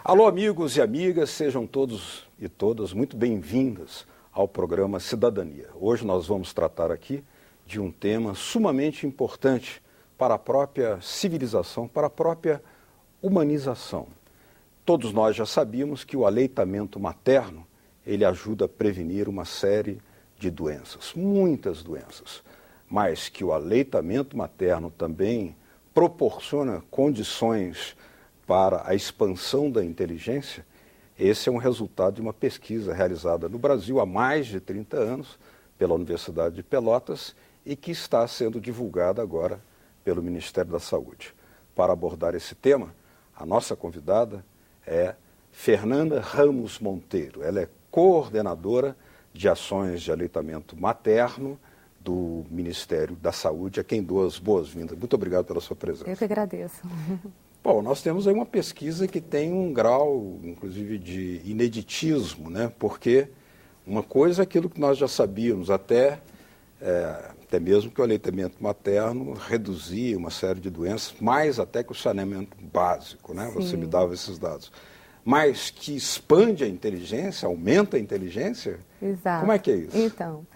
Alô, amigos e amigas, sejam todos e todas muito bem-vindas ao programa Cidadania. Hoje nós vamos tratar aqui de um tema sumamente importante para a própria civilização, para a própria humanização. Todos nós já sabíamos que o aleitamento materno, ele ajuda a prevenir uma série de doenças, muitas doenças, mas que o aleitamento materno também proporciona condições para a expansão da inteligência. Esse é um resultado de uma pesquisa realizada no Brasil há mais de 30 anos pela Universidade de Pelotas e que está sendo divulgada agora pelo Ministério da Saúde. Para abordar esse tema, a nossa convidada é Fernanda Ramos Monteiro. Ela é coordenadora de ações de aleitamento materno do Ministério da Saúde, a quem dou as boas-vindas. Muito obrigado pela sua presença. Eu que agradeço. Bom, nós temos aí uma pesquisa que tem um grau, inclusive, de ineditismo, né? Porque uma coisa é aquilo que nós já sabíamos, até mesmo que o aleitamento materno reduzia uma série de doenças, mais até que o saneamento básico, né? Você me dava esses dados. Mas que expande a inteligência, aumenta a inteligência? Exato. Como é que é isso? Então,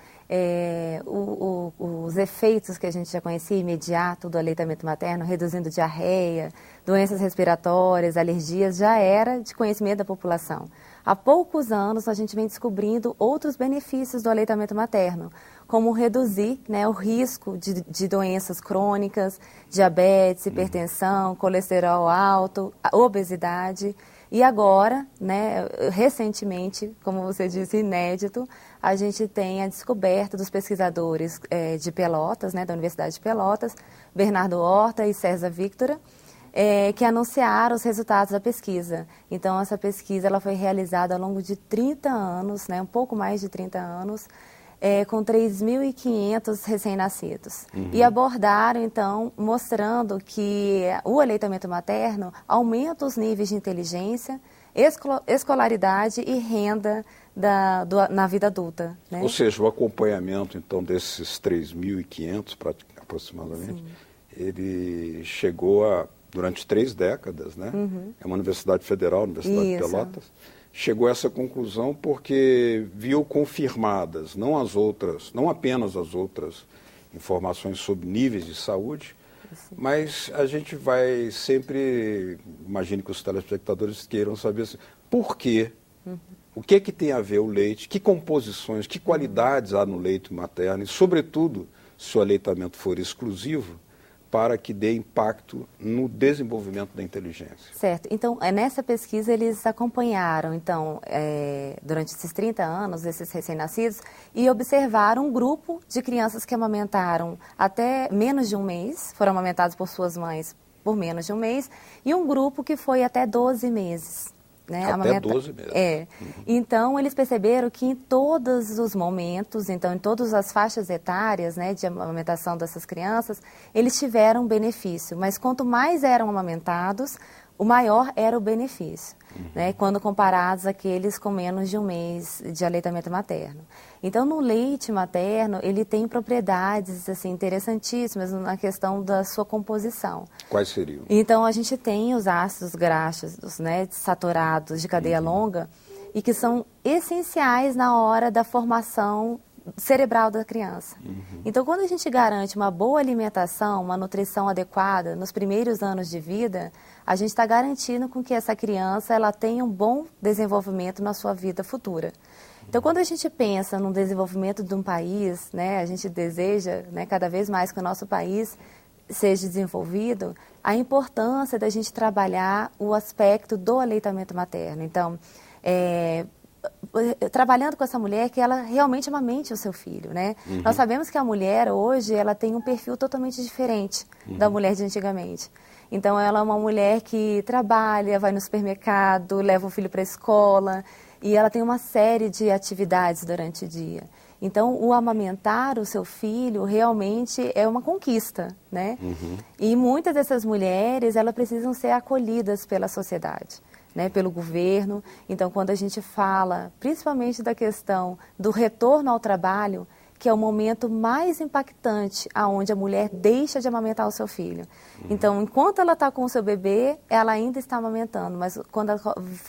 os efeitos que a gente já conhecia imediato do aleitamento materno, reduzindo diarreia, doenças respiratórias, alergias, já era de conhecimento da população. Há poucos anos a gente vem descobrindo outros benefícios do aleitamento materno, como reduzir, né, o risco de doenças crônicas, diabetes, hipertensão, colesterol alto, obesidade. E agora, né, recentemente, como você disse, inédito, a gente tem a descoberta dos pesquisadores de Pelotas, né, da Universidade de Pelotas, Bernardo Horta e César Victora, que anunciaram os resultados da pesquisa. Então, essa pesquisa ela foi realizada ao longo de 30 anos, né, um pouco mais de 30 anos, com 3.500 recém-nascidos. E abordaram, então, mostrando que o aleitamento materno aumenta os níveis de inteligência, escolaridade e renda na vida adulta. Né? Ou seja, o acompanhamento, então, desses 3.500, aproximadamente, sim, ele chegou a, durante 3 décadas, né? É uma universidade federal, Universidade de Pelotas, chegou a essa conclusão porque viu confirmadas, não apenas as outras informações sobre níveis de saúde, mas a gente vai sempre, imagino que os telespectadores queiram saber assim, por quê? O que tem a ver o leite? Que composições, que qualidades há no leite materno? E, sobretudo, se o aleitamento for exclusivo, para que dê impacto no desenvolvimento da inteligência. Certo. Então, nessa pesquisa, eles acompanharam, então, durante esses 30 anos, esses recém-nascidos, e observaram um grupo de crianças que amamentaram até menos de um mês, foram amamentados por suas mães por menos de um mês, e um grupo que foi até 12 meses. Né, até 12 meses. Então, eles perceberam que em todos os momentos, então em todas as faixas etárias, né, de amamentação dessas crianças, eles tiveram benefício. Mas quanto mais eram amamentados, o maior era o benefício, né, quando comparados àqueles com menos de um mês de aleitamento materno. Então, no leite materno, ele tem propriedades assim, interessantíssimas na questão da sua composição. Quais seriam? Então, a gente tem os ácidos graxos, né, saturados de cadeia longa e que são essenciais na hora da formação cerebral da criança. Então, quando a gente garante uma boa alimentação, uma nutrição adequada nos primeiros anos de vida, a gente está garantindo com que essa criança ela tenha um bom desenvolvimento na sua vida futura. Então, quando a gente pensa no desenvolvimento de um país, né, a gente deseja, né, cada vez mais que o nosso país seja desenvolvido, a importância da gente trabalhar o aspecto do aleitamento materno. Então, trabalhando com essa mulher que ela realmente amamente o seu filho, né? Nós sabemos que a mulher hoje, ela tem um perfil totalmente diferente da mulher de antigamente. Então, ela é uma mulher que trabalha, vai no supermercado, leva o filho para a escola e ela tem uma série de atividades durante o dia. Então, o amamentar o seu filho realmente é uma conquista, né? E muitas dessas mulheres, elas precisam ser acolhidas pela sociedade, né? Pelo governo. Então, quando a gente fala, principalmente da questão do retorno ao trabalho, que é o momento mais impactante, aonde a mulher deixa de amamentar o seu filho. Então, enquanto ela está com o seu bebê, ela ainda está amamentando, mas quando ela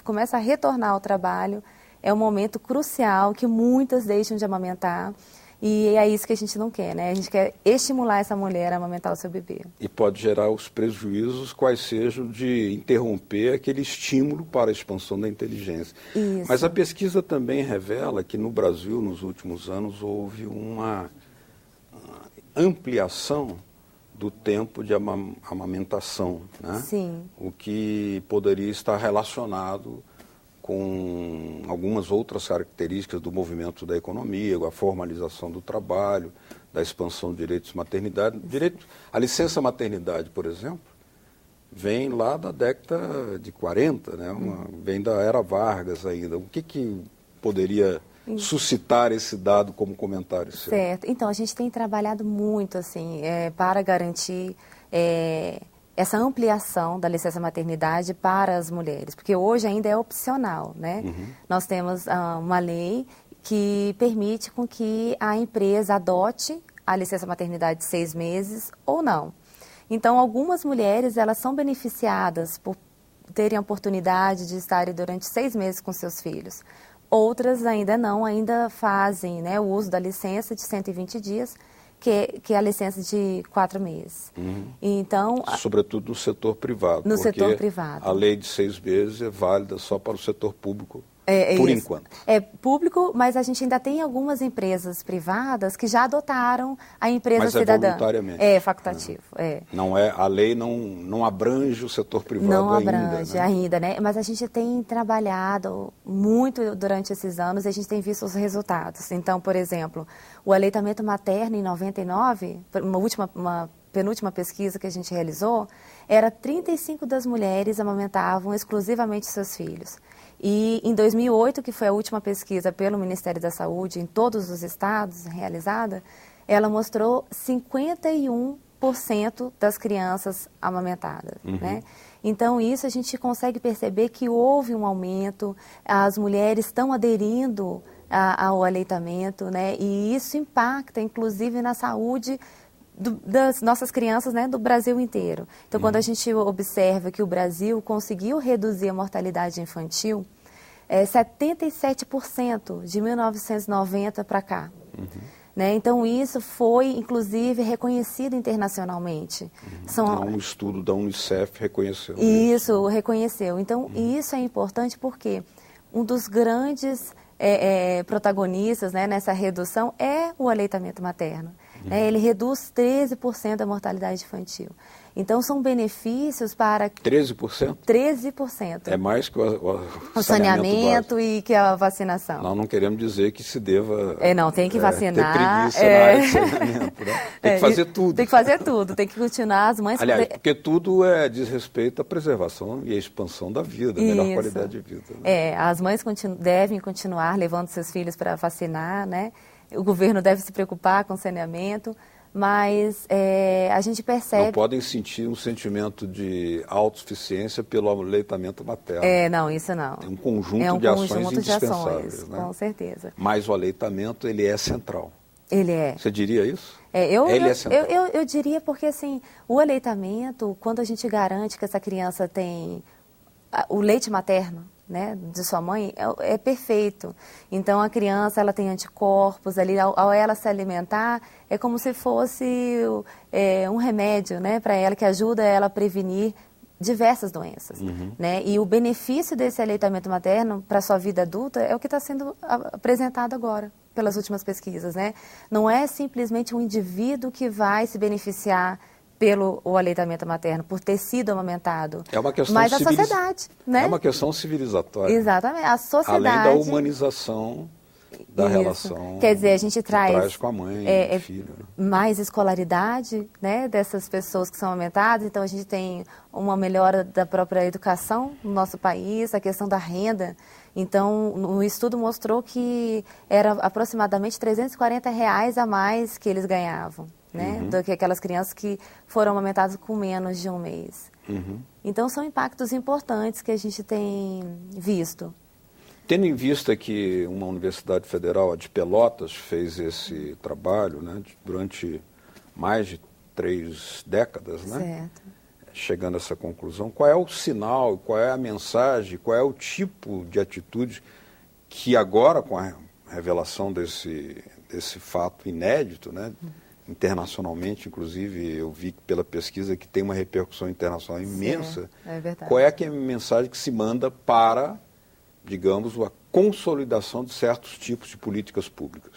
começa a retornar ao trabalho, é um momento crucial que muitas deixam de amamentar. E é isso que a gente não quer, né? A gente quer estimular essa mulher a amamentar o seu bebê. E pode gerar os prejuízos, quais sejam, de interromper aquele estímulo para a expansão da inteligência. Isso. Mas a pesquisa também revela que no Brasil, nos últimos anos, houve uma ampliação do tempo de amamentação, né? Sim. O que poderia estar relacionado com algumas outras características do movimento da economia, a formalização do trabalho, da expansão de direitos de maternidade. A licença maternidade, por exemplo, vem lá da década de 40, né? Vem da era Vargas ainda. O que poderia suscitar esse dado como comentário seu? Certo. Então, a gente tem trabalhado muito assim, para garantir essa ampliação da licença maternidade para as mulheres, porque hoje ainda é opcional, né? Nós temos uma lei que permite com que a empresa adote a licença maternidade de 6 meses ou não. Então, algumas mulheres, elas são beneficiadas por terem a oportunidade de estarem durante 6 meses com seus filhos. Outras ainda não, ainda fazem, né, o uso da licença de 120 dias, que é a licença de 4 meses. Então, sobretudo no setor privado. No setor privado. A lei de 6 meses é válida só para o setor público, por enquanto. É público, mas a gente ainda tem algumas empresas privadas que já adotaram a empresa cidadã. Mas é voluntariamente. É facultativo. Não é, a lei não abrange o setor privado ainda. Não abrange ainda, né? Mas a gente tem trabalhado muito durante esses anos e a gente tem visto os resultados. Então, por exemplo, o aleitamento materno em 99, uma penúltima pesquisa que a gente realizou, era 35% das mulheres amamentavam exclusivamente seus filhos. E em 2008, que foi a última pesquisa pelo Ministério da Saúde em todos os estados realizada, ela mostrou 51% das crianças amamentadas, né? Então, isso a gente consegue perceber que houve um aumento, as mulheres estão aderindo ao aleitamento, né? E isso impacta, inclusive, na saúde das nossas crianças, né, do Brasil inteiro. Então, quando a gente observa que o Brasil conseguiu reduzir a mortalidade infantil, 77% de 1990 para cá. Né? Então, isso foi, inclusive, reconhecido internacionalmente. Um estudo da Unicef reconheceu. Isso, reconheceu. Então, isso é importante porque um dos grandes protagonistas, né, nessa redução é o aleitamento materno. Ele reduz 13% da mortalidade infantil. Então, são benefícios para... 13%? 13%. É mais que o saneamento e que a vacinação. Nós não queremos dizer que se deva... não, tem que vacinar. Ter preguiça na área de saneamento, né? Tem que fazer tudo. Tem que fazer tudo, tem que continuar as mães... Aliás, porque tudo diz respeito à preservação e à expansão da vida, a melhor qualidade de vida. Né? As mães devem continuar levando seus filhos para vacinar, né? O governo deve se preocupar com o saneamento, mas a gente percebe... Não podem sentir um sentimento de autossuficiência pelo aleitamento materno. Não, isso não. É um conjunto de ações indispensáveis. Né? Com certeza. Mas o aleitamento, ele é central. Ele é. Você diria isso? Ele é central. Eu diria porque, assim, o aleitamento, quando a gente garante que essa criança tem o leite materno, né, de sua mãe, é perfeito. Então, a criança, ela tem anticorpos ali, ao ela se alimentar, é como se fosse um remédio, né, para ela, que ajuda ela a prevenir diversas doenças. Né? E o benefício desse aleitamento materno para a sua vida adulta é o que está sendo apresentado agora, pelas últimas pesquisas. Né? Não é simplesmente um indivíduo que vai se beneficiar pelo aleitamento materno, por ter sido amamentado. É uma questão mas a sociedade, né? É uma questão civilizatória. Exatamente. A sociedade... Além da humanização da relação. Quer dizer, a gente traz com a mãe e o filho. Né? Mais escolaridade, né, dessas pessoas que são amamentadas. Então, a gente tem uma melhora da própria educação no nosso país, a questão da renda. Então, o estudo mostrou que era aproximadamente R$340 a mais que eles ganhavam. Né, do que aquelas crianças que foram amamentadas com menos de um mês. Então, são impactos importantes que a gente tem visto. Tendo em vista que uma universidade federal, a de Pelotas, fez esse trabalho, né, durante mais de 3 décadas, né? Certo. Chegando a essa conclusão, qual é o sinal, qual é a mensagem, qual é o tipo de atitude que agora, com a revelação desse fato inédito, né, internacionalmente, inclusive, eu vi pela pesquisa que tem uma repercussão internacional imensa. É verdade. Qual é a mensagem que se manda para, digamos, a consolidação de certos tipos de políticas públicas?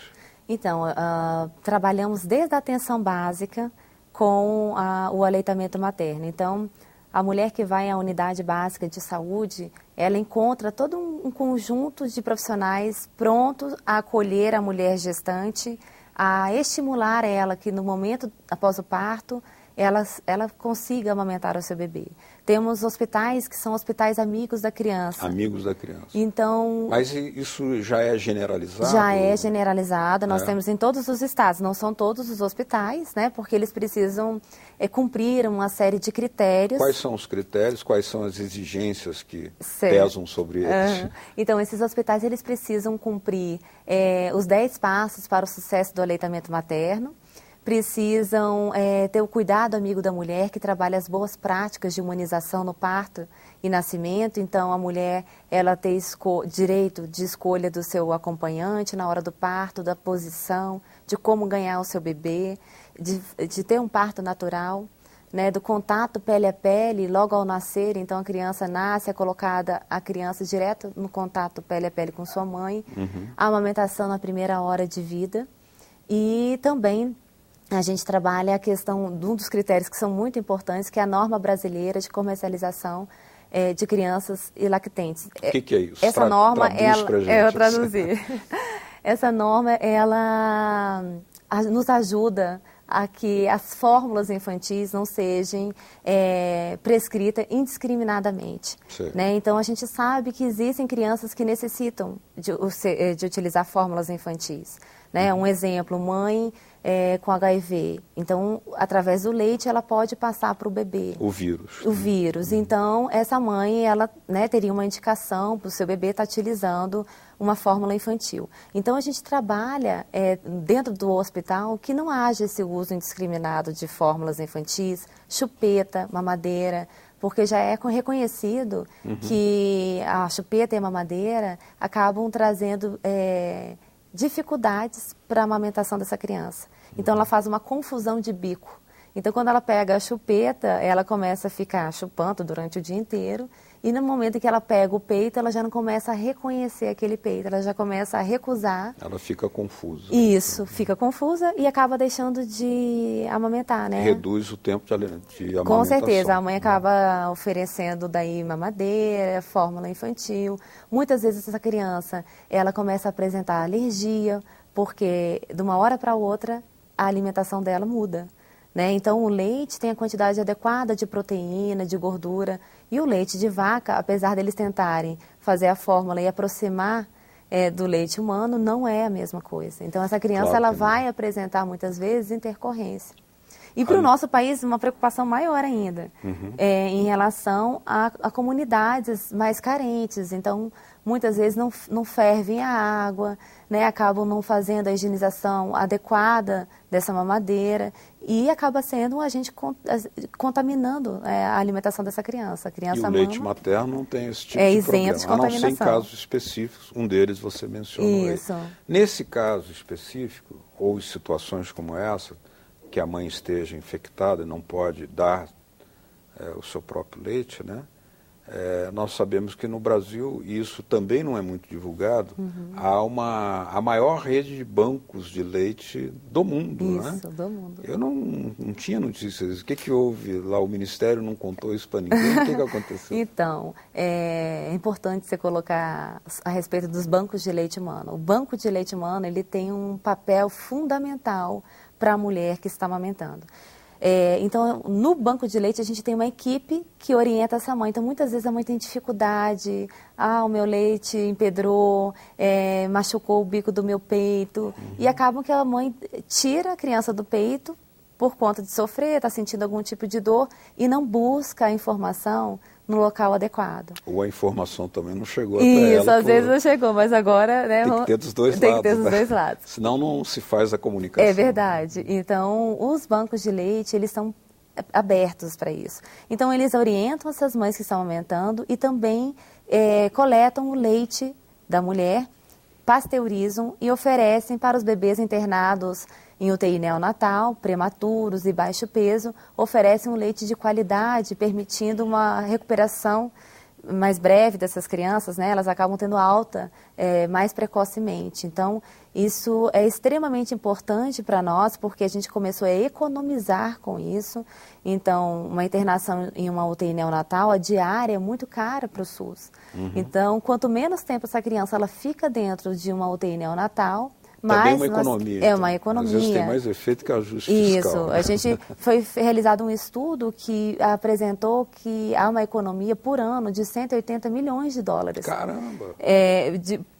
Então, trabalhamos desde a atenção básica com o aleitamento materno. Então, a mulher que vai à unidade básica de saúde, ela encontra todo um conjunto de profissionais prontos a acolher a mulher gestante, a estimular ela que no momento após o parto, ela consiga amamentar o seu bebê. Temos hospitais que são hospitais amigos da criança. Amigos da criança. Então, mas isso já é generalizado? Já é generalizado. Nós temos em todos os estados. Não são todos os hospitais, né? Porque eles precisam cumprir uma série de critérios. Quais são os critérios? Quais são as exigências que pesam sobre eles? Então, esses hospitais eles precisam cumprir os 10 passos para o sucesso do aleitamento materno. Precisam ter o cuidado amigo da mulher, que trabalha as boas práticas de humanização no parto e nascimento. Então, a mulher, ela tem direito de escolha do seu acompanhante na hora do parto, da posição, de como ganhar o seu bebê, de ter um parto natural, né, do contato pele a pele, logo ao nascer. Então, a criança nasce, é colocada a criança direto no contato pele a pele com sua mãe. A amamentação na primeira hora de vida. E também a gente trabalha a questão de um dos critérios que são muito importantes, que é a norma brasileira de comercialização de crianças e lactentes. O que é isso? Essa norma, eu traduzir. Essa norma, ela nos ajuda a que as fórmulas infantis não sejam prescritas indiscriminadamente. Né? Então, a gente sabe que existem crianças que necessitam de utilizar fórmulas infantis. Né? Um exemplo, mãe com HIV. Então, através do leite, ela pode passar para o bebê. O vírus. O vírus. Então, essa mãe, ela teria uma indicação para o seu bebê estar utilizando uma fórmula infantil. Então, a gente trabalha dentro do hospital que não haja esse uso indiscriminado de fórmulas infantis, chupeta, mamadeira, porque já é reconhecido que a chupeta e a mamadeira acabam trazendo dificuldades para a amamentação dessa criança. Então, ela faz uma confusão de bico. Então, quando ela pega a chupeta, ela começa a ficar chupando durante o dia inteiro. E no momento em que ela pega o peito, ela já não começa a reconhecer aquele peito. Ela já começa a recusar. Ela fica confusa. Isso, fica confusa e acaba deixando de amamentar, né? Reduz o tempo de amamentação. Com certeza, a mãe acaba oferecendo daí mamadeira, fórmula infantil. Muitas vezes essa criança, ela começa a apresentar alergia, porque de uma hora para outra a alimentação dela muda. Né? Então, o leite tem a quantidade adequada de proteína, de gordura. E o leite de vaca, apesar deles tentarem fazer a fórmula e aproximar do leite humano, não é a mesma coisa. Então, essa criança ela vai apresentar, muitas vezes, intercorrência. E para o nosso país, uma preocupação maior ainda, em relação a comunidades mais carentes. Então, muitas vezes não fervem a água, né? Acabam não fazendo a higienização adequada dessa mamadeira e acaba sendo um agente contaminando a alimentação dessa criança. A criança e o leite materno não tem esse tipo de isento de contaminação. A não ser em casos específicos, um deles você mencionou. Isso. Aí. Nesse caso específico, ou em situações como essa, que a mãe esteja infectada e não pode dar o seu próprio leite, né? Nós sabemos que no Brasil, e isso também não é muito divulgado, há a maior rede de bancos de leite do mundo. Isso, né? Do mundo. Eu não tinha notícias. O que houve lá? O Ministério não contou isso para ninguém? O que aconteceu? Então, é importante você colocar a respeito dos bancos de leite humano. O banco de leite humano ele tem um papel fundamental para a mulher que está amamentando. Então, no banco de leite, a gente tem uma equipe que orienta essa mãe. Então, muitas vezes a mãe tem dificuldade. O meu leite empedrou, machucou o bico do meu peito. E acabam que a mãe tira a criança do peito por conta de sofrer, está sentindo algum tipo de dor e não busca a informação no local adequado. Ou a informação também não chegou até ela. Isso, às vezes não chegou, mas agora... Né, tem que ter dos dois lados. Tem que ter dos dois lados. Senão não se faz a comunicação. É verdade. Então, os bancos de leite, eles são abertos para isso. Então, eles orientam essas mães que estão amamentando e também coletam o leite da mulher, pasteurizam e oferecem para os bebês internados em UTI neonatal, prematuros e baixo peso, oferecem um leite de qualidade, permitindo uma recuperação mais breve dessas crianças, né? Elas acabam tendo alta mais precocemente. Então, isso é extremamente importante para nós, porque a gente começou a economizar com isso. Então, uma internação em uma UTI neonatal, a diária é muito cara para o SUS. Então, quanto menos tempo essa criança ela fica dentro de uma UTI neonatal, também uma economia. É uma economia. Às vezes tem mais efeito que ajuste fiscal. Isso. A gente foi realizado um estudo que apresentou que há uma economia por ano de 180 milhões de dólares. Caramba!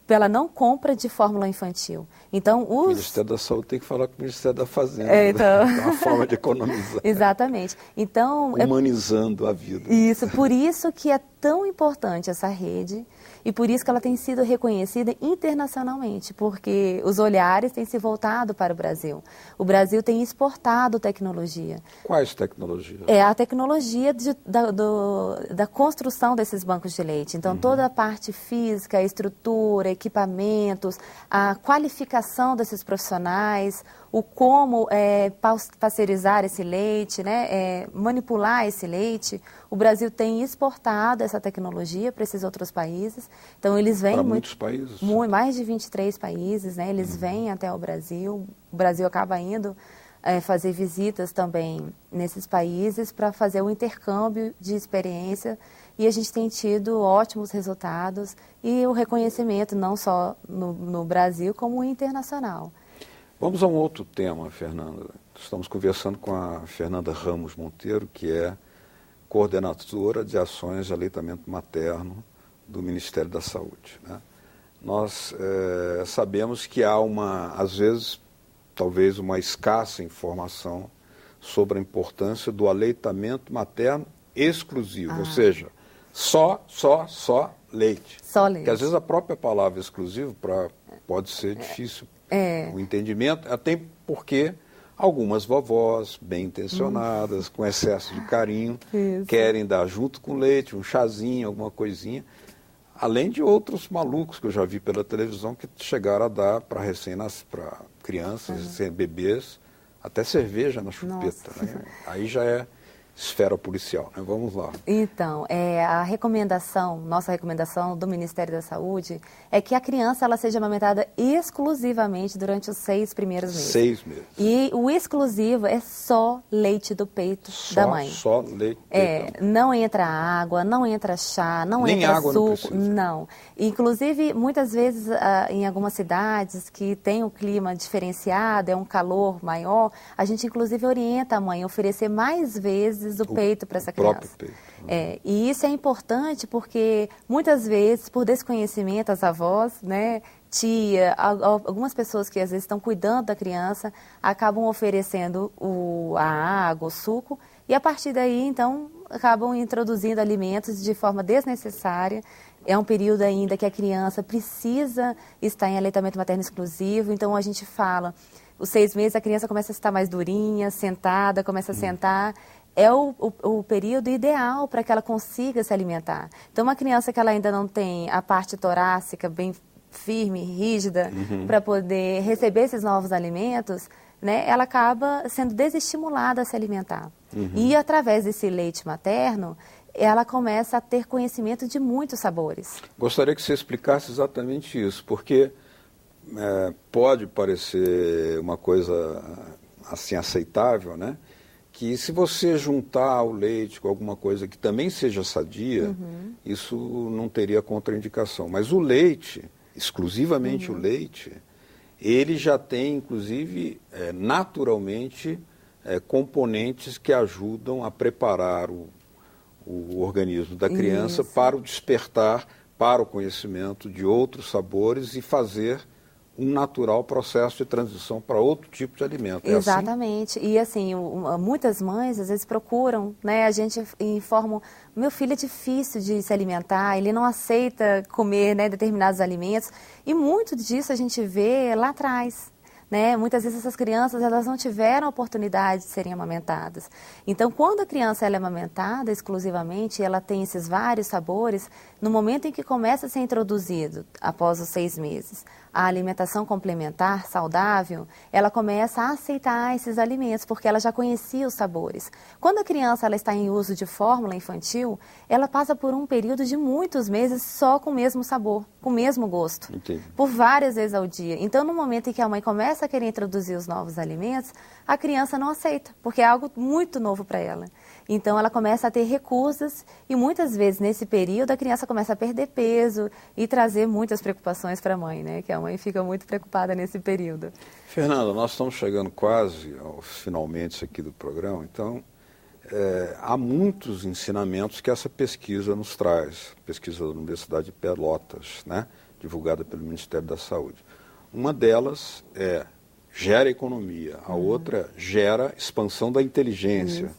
Pela não compra de fórmula infantil. Então, O Ministério da Saúde tem que falar com o Ministério da Fazenda. Então... É uma forma de economizar. Exatamente. Então, humanizando a vida. Isso, por isso que é tão importante essa rede e por isso que ela tem sido reconhecida internacionalmente, porque os olhares têm se voltado para o Brasil. O Brasil tem exportado tecnologia. Quais tecnologias? É a tecnologia da construção desses bancos de leite. Então, toda a parte física, a estrutura, equipamentos, a qualificação desses profissionais, o como pasteurizar esse leite, né, manipular esse leite. O Brasil tem exportado essa tecnologia para esses outros países. Então, eles vêm... Para muitos países? Mais de 23 países, né, eles vêm até o Brasil. O Brasil acaba indo fazer visitas também nesses países para fazer o intercâmbio de experiência. E a gente tem tido ótimos resultados e o reconhecimento não só no Brasil, como internacional. Vamos a um outro tema, Fernanda. Estamos conversando com a Fernanda Ramos Monteiro, que é coordenadora de ações de aleitamento materno do Ministério da Saúde, né? Nós sabemos que há às vezes, talvez uma escassa informação sobre a importância do aleitamento materno exclusivo, ou seja, só leite. Só leite. Porque às vezes a própria palavra exclusivo pode ser difícil o entendimento, até porque algumas vovós bem intencionadas, com excesso de carinho, querem dar junto com leite, um chazinho, alguma coisinha, além de outros malucos que eu já vi pela televisão que chegaram a dar para para crianças, bebês, até cerveja na chupeta, né? Aí já é esfera policial, né? Vamos lá. Então, nossa recomendação do Ministério da Saúde é que a criança ela seja amamentada exclusivamente durante os 6 primeiros meses. 6 meses. E o exclusivo é só leite do peito da mãe. Só leite do peito. Não entra água, não entra chá, Nem entra água suco. não. Inclusive, muitas vezes, em algumas cidades que tem um clima diferenciado, é um calor maior, a gente inclusive orienta a mãe a oferecer mais vezes o peito para essa criança. Próprio peito. E isso é importante porque muitas vezes, por desconhecimento, as avós, né, tia, algumas pessoas que às vezes estão cuidando da criança, acabam oferecendo a água, o suco, e a partir daí, então, acabam introduzindo alimentos de forma desnecessária. É um período ainda que a criança precisa estar em aleitamento materno exclusivo, então a gente fala, os 6 meses a criança começa a estar mais durinha, sentada, começa a sentar. É o período ideal para que ela consiga se alimentar. Então, uma criança que ela ainda não tem a parte torácica bem firme, rígida, para poder receber esses novos alimentos, né, ela acaba sendo desestimulada a se alimentar. E, através desse leite materno, ela começa a ter conhecimento de muitos sabores. Gostaria que você explicasse exatamente isso, porque pode parecer uma coisa assim aceitável, né? Que se você juntar o leite com alguma coisa que também seja sadia, isso não teria contraindicação. Mas o leite, exclusivamente o leite, ele já tem, inclusive, naturalmente, componentes que ajudam a preparar o organismo da criança para o despertar, para o conhecimento de outros sabores e fazer um natural processo de transição para outro tipo de alimento. Exatamente. Assim? E assim, muitas mães às vezes procuram, né? A gente informa, meu filho é difícil de se alimentar, ele não aceita comer, né, determinados alimentos. E muito disso a gente vê lá atrás. Né? Muitas vezes essas crianças elas não tiveram a oportunidade de serem amamentadas. Então, quando a criança ela é amamentada exclusivamente, ela tem esses vários sabores, no momento em que começa a ser introduzido, após os 6 meses, a alimentação complementar, saudável, ela começa a aceitar esses alimentos, porque ela já conhecia os sabores. Quando a criança ela está em uso de fórmula infantil, ela passa por um período de muitos meses só com o mesmo sabor, com o mesmo gosto, Entendi. por várias vezes ao dia. Então, no momento em que a mãe começa a querer introduzir os novos alimentos, a criança não aceita, porque é algo muito novo para ela. Então, ela começa a ter recusas e muitas vezes nesse período a criança começa a perder peso e trazer muitas preocupações para a mãe, né? Que a mãe fica muito preocupada nesse período. Fernanda, nós estamos chegando quase aos finalmente aqui do programa, então há muitos ensinamentos que essa pesquisa nos traz, pesquisa da Universidade de Pelotas, né? Divulgada pelo Ministério da Saúde. Uma delas gera economia, a outra gera expansão da inteligência,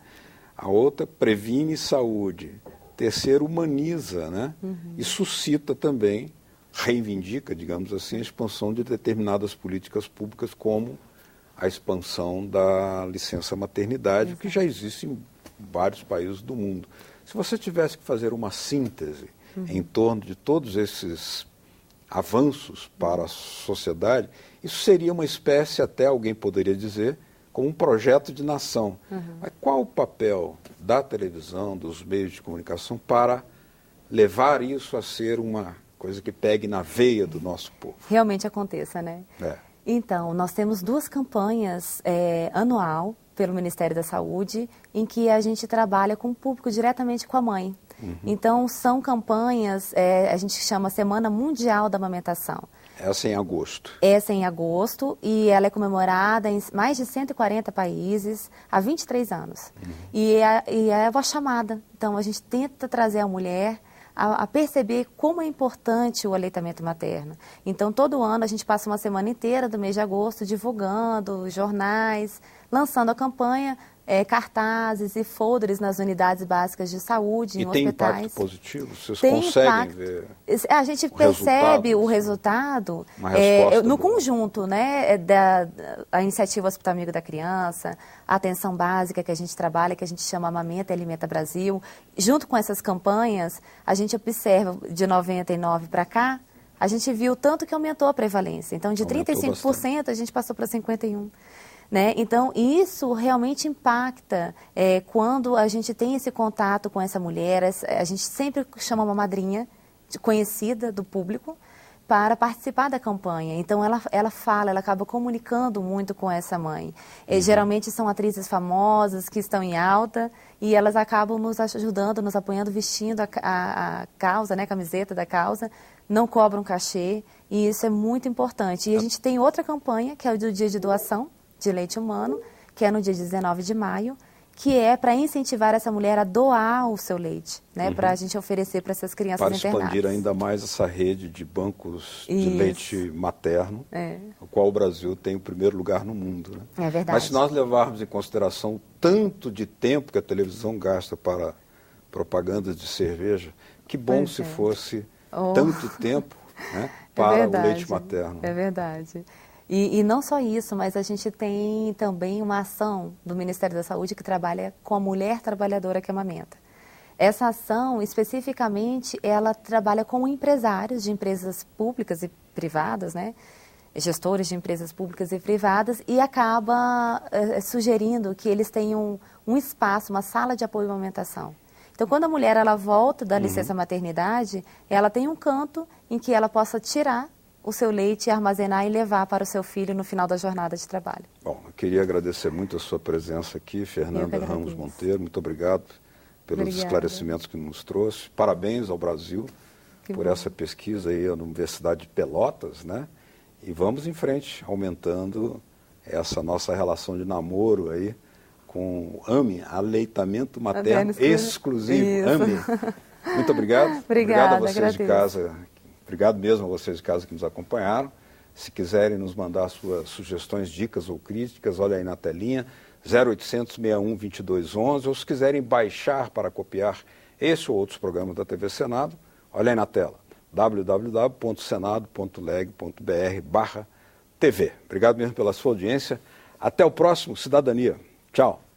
a outra previne saúde, terceiro humaniza, né? E suscita também, reivindica, digamos assim, a expansão de determinadas políticas públicas, como a expansão da licença maternidade, que já existe em vários países do mundo. Se você tivesse que fazer uma síntese em torno de todos esses avanços para a sociedade, isso seria uma espécie, até alguém poderia dizer, como um projeto de nação. Mas qual o papel da televisão, dos meios de comunicação, para levar isso a ser uma coisa que pegue na veia do nosso povo? Realmente aconteça, né? Então, nós temos 2 campanhas anual pelo Ministério da Saúde, em que a gente trabalha com o público diretamente com a mãe. Então, são campanhas, a gente chama Semana Mundial da Amamentação. Essa é em agosto. Essa é em agosto e ela é comemorada em mais de 140 países há 23 anos. E é uma chamada. Então, a gente tenta trazer a mulher a perceber como é importante o aleitamento materno. Então, todo ano a gente passa uma semana inteira do mês de agosto divulgando jornais, lançando a campanha, cartazes e folders nas unidades básicas de saúde, em hospitais. E tem impacto positivo? Vocês conseguem ver? A gente percebe o resultado no conjunto, né, da iniciativa Hospital Amigo da Criança, a atenção básica que a gente trabalha, que a gente chama Amamenta e Alimenta Brasil. Junto com essas campanhas, a gente observa de 99 para cá, a gente viu tanto que aumentou a prevalência. Então, de 35% a gente passou para 51%. Né? Então, isso realmente impacta quando a gente tem esse contato com essa mulher. A gente sempre chama uma madrinha conhecida do público para participar da campanha. Então, ela fala, ela acaba comunicando muito com essa mãe. Geralmente são atrizes famosas que estão em alta e elas acabam nos ajudando, nos apoiando, vestindo a causa, né, a camiseta da causa, não cobram cachê e isso é muito importante. E a gente tem outra campanha, que é o do Dia de Doação de Leite Humano, que é no dia 19 de maio, que é para incentivar essa mulher a doar o seu leite, né, para a gente oferecer para essas crianças internadas. Para expandir ainda mais essa rede de bancos de leite materno, o qual o Brasil tem o primeiro lugar no mundo. Né? É verdade. Mas se nós levarmos em consideração o tanto de tempo que a televisão gasta para propagandas de cerveja, que bom se fosse tanto tempo, né, para o leite materno. É verdade. E não só isso, mas a gente tem também uma ação do Ministério da Saúde que trabalha com a mulher trabalhadora que amamenta. Essa ação, especificamente, ela trabalha com empresários de empresas públicas e privadas, né? Gestores de empresas públicas e privadas, e acaba sugerindo que eles tenham um espaço, uma sala de apoio à amamentação. Então, quando a mulher ela volta da licença maternidade, ela tem um canto em que ela possa tirar o seu leite, armazenar e levar para o seu filho no final da jornada de trabalho. Bom, eu queria agradecer muito a sua presença aqui, Fernanda Ramos Monteiro. Muito obrigado pelos esclarecimentos que nos trouxe. Parabéns ao Brasil por essa pesquisa aí na Universidade de Pelotas, né? E vamos em frente, aumentando essa nossa relação de namoro aí com AME, Aleitamento Materno Exclusivo. AME. Muito obrigado. Obrigada, obrigado a vocês de casa. Obrigado mesmo a vocês de casa que nos acompanharam. Se quiserem nos mandar suas sugestões, dicas ou críticas, olha aí na telinha, 0800 61 2211, ou se quiserem baixar para copiar esse ou outros programas da TV Senado, olha aí na tela, www.senado.leg.br/TV. Obrigado mesmo pela sua audiência. Até o próximo Cidadania. Tchau.